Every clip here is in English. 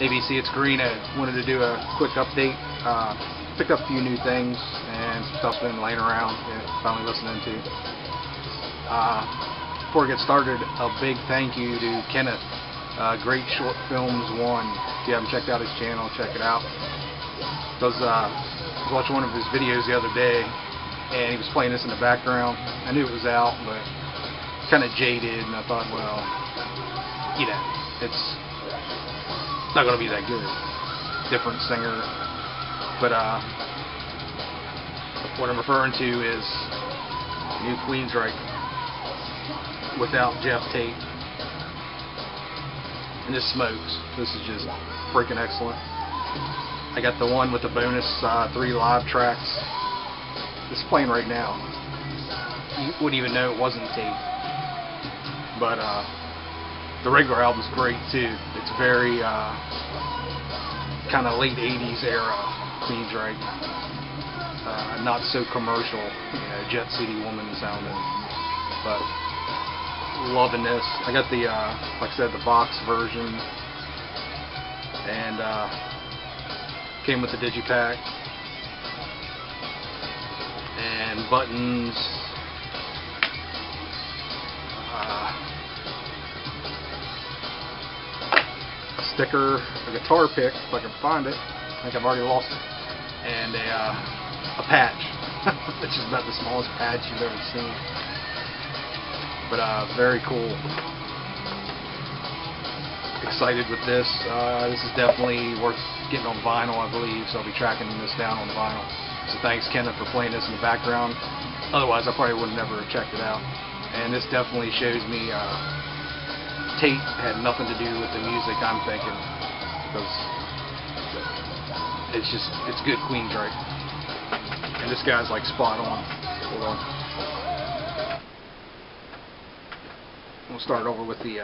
ABC, it's Greeno. Wanted to do a quick update. Picked up a few new things and stuff been laying around and finally listening to. Before we get started, a big thank you to Kenneth. Great Short Films 1. If you haven't checked out his channel, check it out. I was watching one of his videos the other day and he was playing this in the background. I knew it was out, but kind of jaded, and I thought, well, you know, it's not going to be that good. Different singer. But what I'm referring to is new Queensryche without Jeff Tate. And this smokes. This is just freaking excellent. I got the one with the bonus 3 live tracks. This is playing right now. You wouldn't even know it wasn't Tate. But the regular album's great too. It's very kind of late 80s era Queensryche. Not so commercial, you know, Jet City Woman sounding. But loving this. I got the, like I said, the box version, and came with the digipack and buttons. Sticker, a guitar pick, if I can find it. I think I've already lost it. And a patch, which is about the smallest patch you've ever seen. But very cool. Excited with this. This is definitely worth getting on vinyl, I believe. So I'll be tracking this down on vinyl. So thanks, Kenneth, for playing this in the background. Otherwise, I probably would have never checked it out. And this definitely shows me Tate had nothing to do with the music, I'm thinking, because it's good Queensryche, and this guy's like spot on. Hold on, we'll start over with the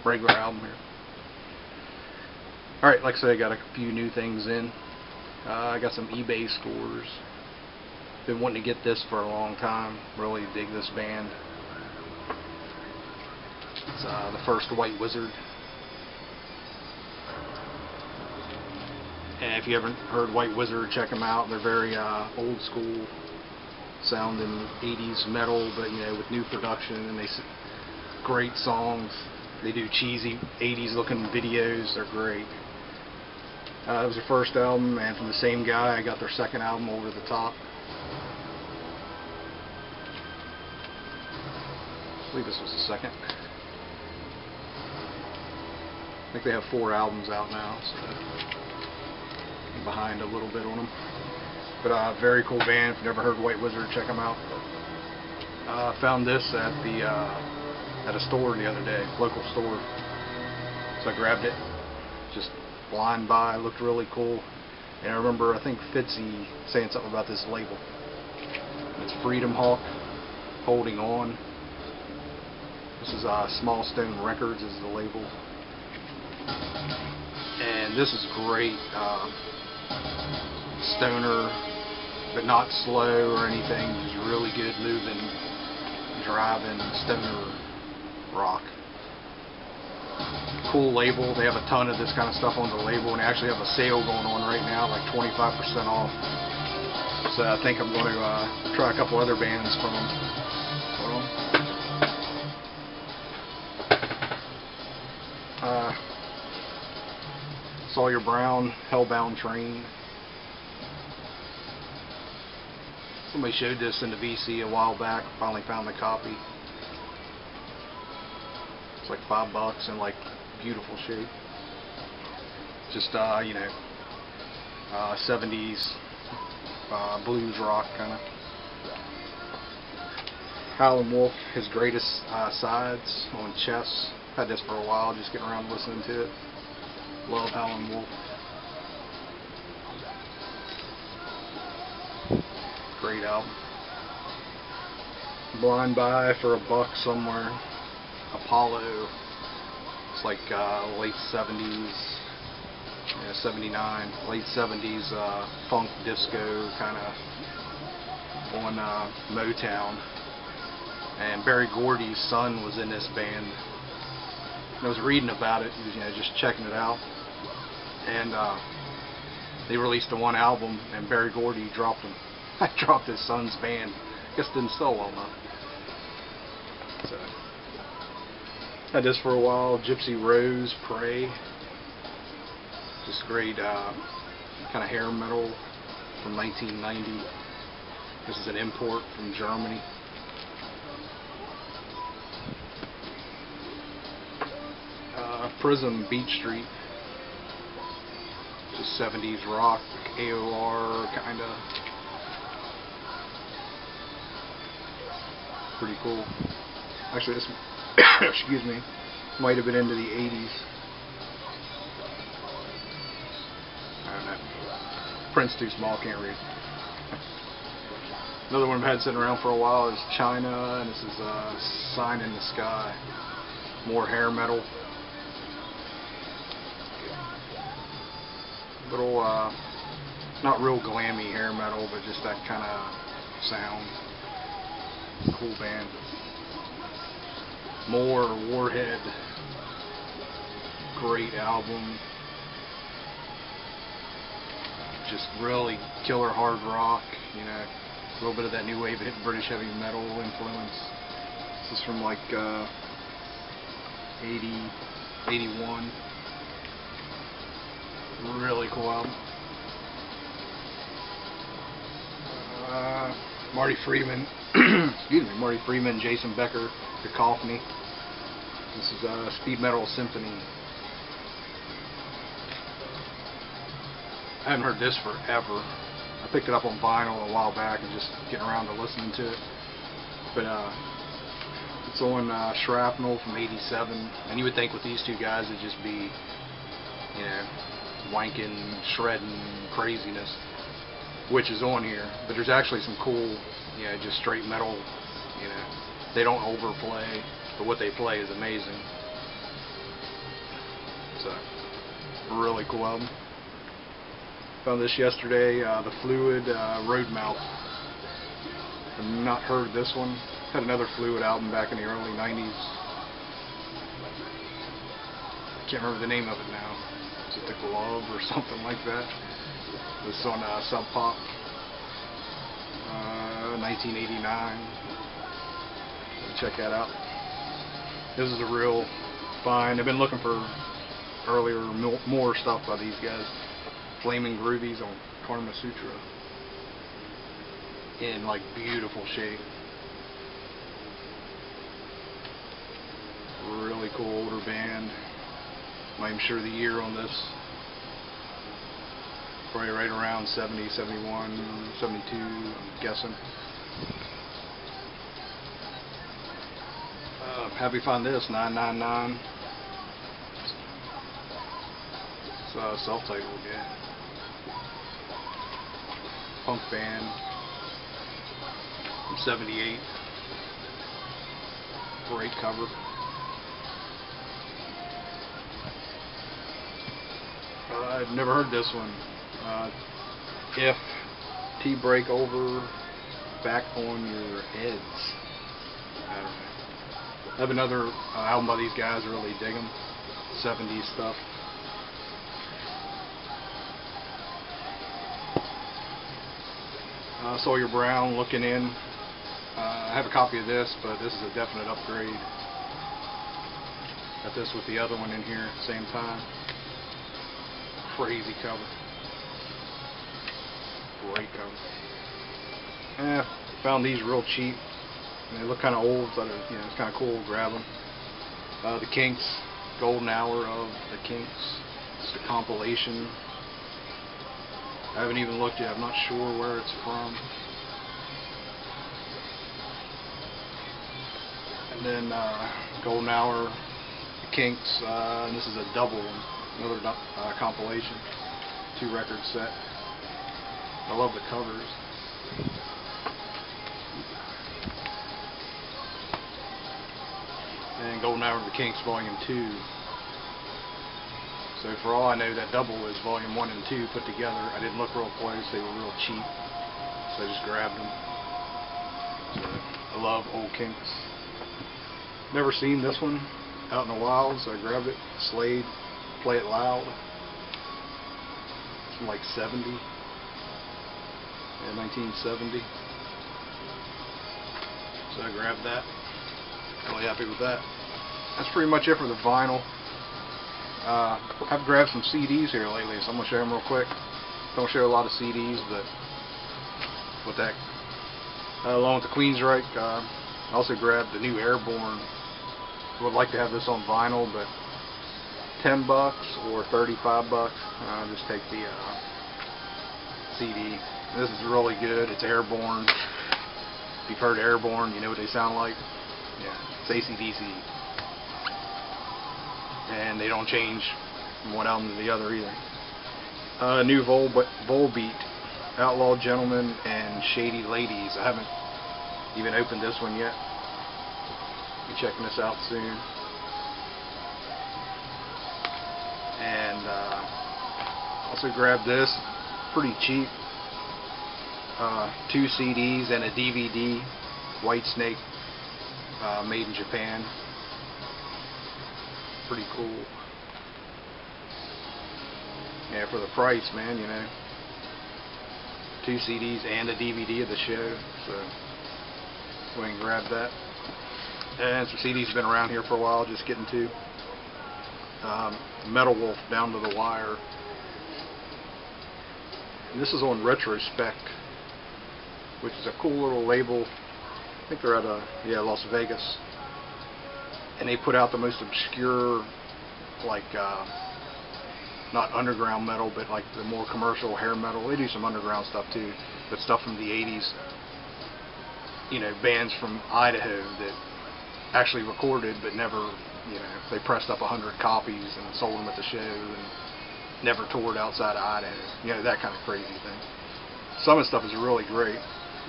regular album here. Alright, like I said, I got a few new things in. I got some eBay scores. Been wanting to get this for a long time. Really dig this band. It's the first White Wizard. And if you haven't heard White Wizard, check them out. They're very old school sounding 80s metal, but you know, with new production, and great songs. They do cheesy 80s looking videos. They're great. That was their first album, and from the same guy, I got their second album, Over the Top. I believe this was the second. I think they have 4 albums out now, so I'm behind a little bit on them. But very cool band. If you've never heard White Wizard, check them out. Found this at a store the other day, local store. So I grabbed it, just blind buy. Looked really cool. And I remember, I think Fitzy saying something about this label. It's Freedom Hawk, Holding On. This is Small Stone Records is the label. And this is great, stoner, but not slow or anything, just really good moving, driving, stoner rock. Cool label. They have a ton of this kind of stuff on the label, and they actually have a sale going on right now, like 25% off. So I think I'm going to try a couple other bands from them. Sawyer Brown, Hellbound Train. Somebody showed this in the VC a while back. Finally found the copy. It's like $5 in like beautiful shape. Just you know, 70s blues rock kind of. Howlin' Wolf, his greatest sides on Chess. Had this for a while, just getting around listening to it. Love Howlin' Wolf. Great album. Blind Buy for $1 somewhere. Apollo. It's like late 70s. Yeah, 79. Late 70s funk disco kind of on Motown. And Berry Gordy's son was in this band. I was reading about it, you know, just checking it out. and they released the one album, and Barry Gordy dropped him. I dropped his son's band. Guess didn't sell well enough. So had this for a while. Gypsy Rose, Prey. Just great kind of hair metal from 1990. This is an import from Germany. Prism Beach Street. Just 70s rock, AOR kinda. Pretty cool. Actually, this excuse me, might have been into the 80s. I don't know. Print's too small, can't read. Another one I've had sitting around for a while is China, and this is Sign in the Sky. More hair metal. Little, not real glammy hair metal, but just that kind of sound. Cool band. More Warhead. Great album. Just really killer hard rock, you know, a little bit of that new wave British heavy metal influence. This is from like 80, 81. Really cool album. Marty Friedman, excuse me, Marty Friedman, Jason Becker, Cacophony. This is Speed Metal Symphony. I haven't heard this forever. I picked it up on vinyl a while back and just getting around to listening to it. But it's on Shrapnel from '87, and you would think with these two guys it'd just be, you know, wanking, shredding, craziness, which is on here. But there's actually some cool, you know, just straight metal. You know, they don't overplay, but what they play is amazing. It's a really cool album. Found this yesterday, The Fluid, Roadmouth. I've not heard this one. Had another Fluid album back in the early 90s. Can't remember the name of it now. Is it The Glove or something like that? This is on Sub Pop, 1989. Check that out. This is a real find. I've been looking for earlier more stuff by these guys. Flaming Groovies on Karma Sutra in like beautiful shape. Really cool older band. I'm not even sure the year on this. Probably right around 70, 71, 72, I'm guessing. Happy to find this, 999. It's self-titled, yeah. Punk band from 78. Great cover. I've never heard this one. If T Break Over, Back on Your Heads. I don't know. I have another album by these guys, I really dig them. 70s stuff. Sawyer Brown, Looking In. I have a copy of this, but this is a definite upgrade. Got this with the other one in here at the same time. Crazy cover. Great cover. Found these real cheap. They look kind of old, but you know, it's kind of cool. Grab them. The Kinks, Golden Hour of the Kinks. It's a compilation. I haven't even looked yet. I'm not sure where it's from. And then Golden Hour, the Kinks. And this is a double one. Another compilation. 2-record set. I love the covers. And Golden Hour of the Kinks Volume 2. So for all I know, that double is Volume 1 and 2 put together. I didn't look real close. They were real cheap. So I just grabbed them. So I love old Kinks. Never seen this one out in the wild, so I grabbed it. Slade, Play It Loud. from like 70. Yeah, 1970. So I grabbed that. Really happy with that. That's pretty much it for the vinyl. I've grabbed some CDs here lately, so I'm going to show them real quick. Don't show a lot of CDs, but with that, along with the Queensryche, I also grabbed the new Airborne. Would like to have this on vinyl, but $10 or $35. Just take the CD. This is really good. It's Airborne. If you've heard Airborne, you know what they sound like. Yeah, it's AC/DC. And they don't change from one album to the other either. New Volbeat, Outlaw Gentlemen and Shady Ladies. I haven't even opened this one yet. Be checking this out soon. And also grabbed this, pretty cheap. 2 CDs and a DVD, White Snake, made in Japan. Pretty cool. Yeah, for the price, man, you know. 2 CDs and a DVD of the show, so go ahead and grab that. And some CDs have been around here for a while, just getting to. Metal Wolf, Down to the Wire. And this is on Retrospect, which is a cool little label. I think they're at Las Vegas. And they put out the most obscure, like, not underground metal, but like the more commercial hair metal. They do some underground stuff too, but stuff from the 80s. You know, bands from Idaho that actually recorded, but never, you know, they pressed up 100 copies and sold them at the show and never toured outside of Idaho. You know, that kind of crazy thing. Some of the stuff is really great,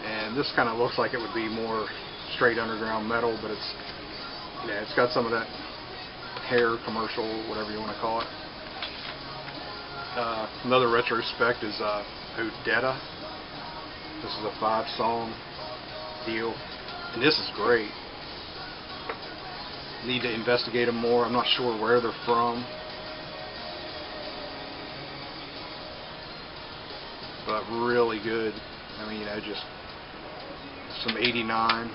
and this kind of looks like it would be more straight underground metal, but it's, you know, it's got some of that hair commercial, whatever you want to call it. Another Retrospect is Odetta. This is a 5-song deal, and this is great. Need to investigate them more. I'm not sure where they're from, but really good. I mean, you know, just some 89.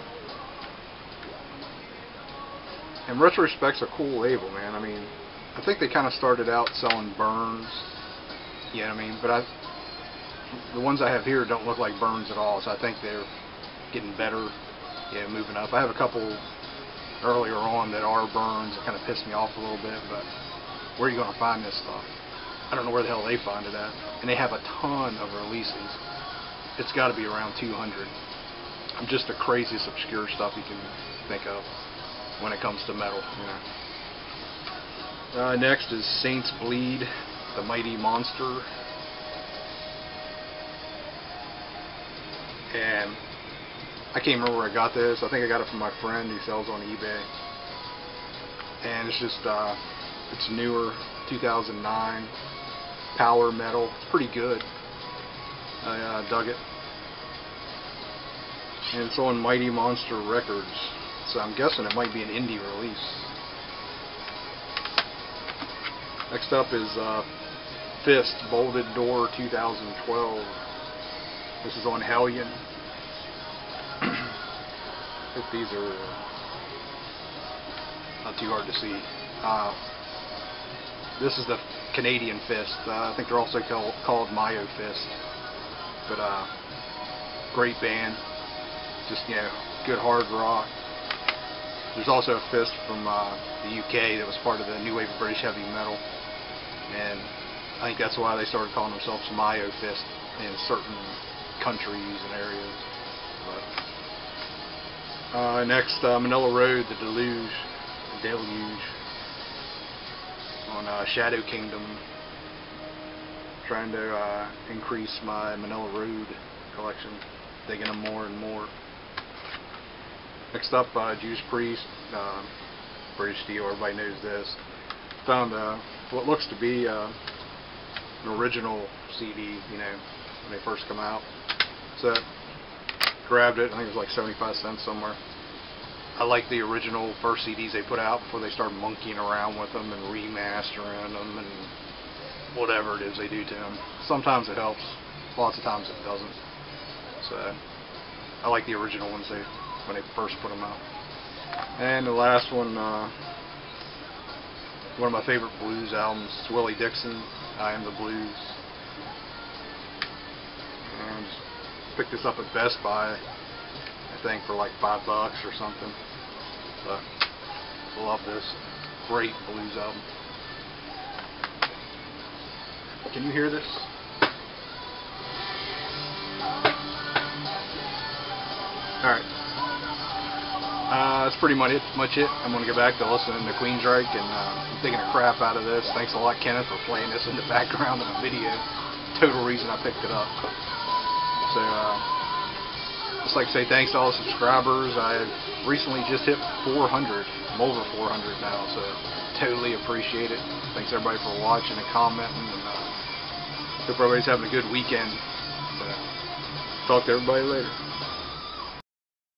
And Retrospect's a cool label, man. I mean, I think they kind of started out selling Burns, you know what I mean? But the ones I have here don't look like Burns at all, so I think they're getting better, yeah, moving up. I have a couple earlier on that are Burns that kind of pissed me off a little bit, but where are you going to find this stuff? I don't know where the hell they find it at. And they have a ton of releases. It's got to be around 200. I'm just the craziest obscure stuff you can think of when it comes to metal, you know. Next is Saints Bleed, The Mighty Monster. And I can't remember where I got this. I think I got it from my friend who sells on eBay. And it's just, it's newer, 2009, power metal. It's pretty good. I dug it. And it's on Mighty Monster Records. So I'm guessing it might be an indie release. Next up is Fist, Bolted Door 2012. This is on Hellion. I hope these are not too hard to see. This is the Canadian Fist. I think they're also called Mayo Fist. But great band. Just, you know, good hard rock. There's also a Fist from the UK that was part of the new wave of British heavy metal, and I think that's why they started calling themselves Mayo Fist in certain countries and areas. But, next, Manila Road, The Deluge, on Shadow Kingdom. Trying to increase my Manila Road collection, digging them more and more. Next up, Judas Priest, British Steel, everybody knows this. Found what looks to be an original CD, you know, when they first come out. So, grabbed it, I think it was like 75 cents somewhere. I like the original first CDs they put out before they started monkeying around with them and remastering them and whatever it is they do to them. Sometimes it helps, lots of times it doesn't. So I like the original ones when they first put them out. And the last one of my favorite blues albums, it's Willie Dixon, I Am the Blues. And picked this up at Best Buy, I think for like $5 or something. But I love this. Great blues album. Can you hear this? Alright. That's pretty much it. I'm going to go back to listening to Queensryche, and I'm taking a crap out of this. Thanks a lot, Kenneth, for playing this in the background of a video. Total reason I picked it up. So, just like to say thanks to all the subscribers. I recently just hit 400. I'm over 400 now, so totally appreciate it. Thanks everybody for watching and commenting, and hope everybody's having a good weekend. So, talk to everybody later.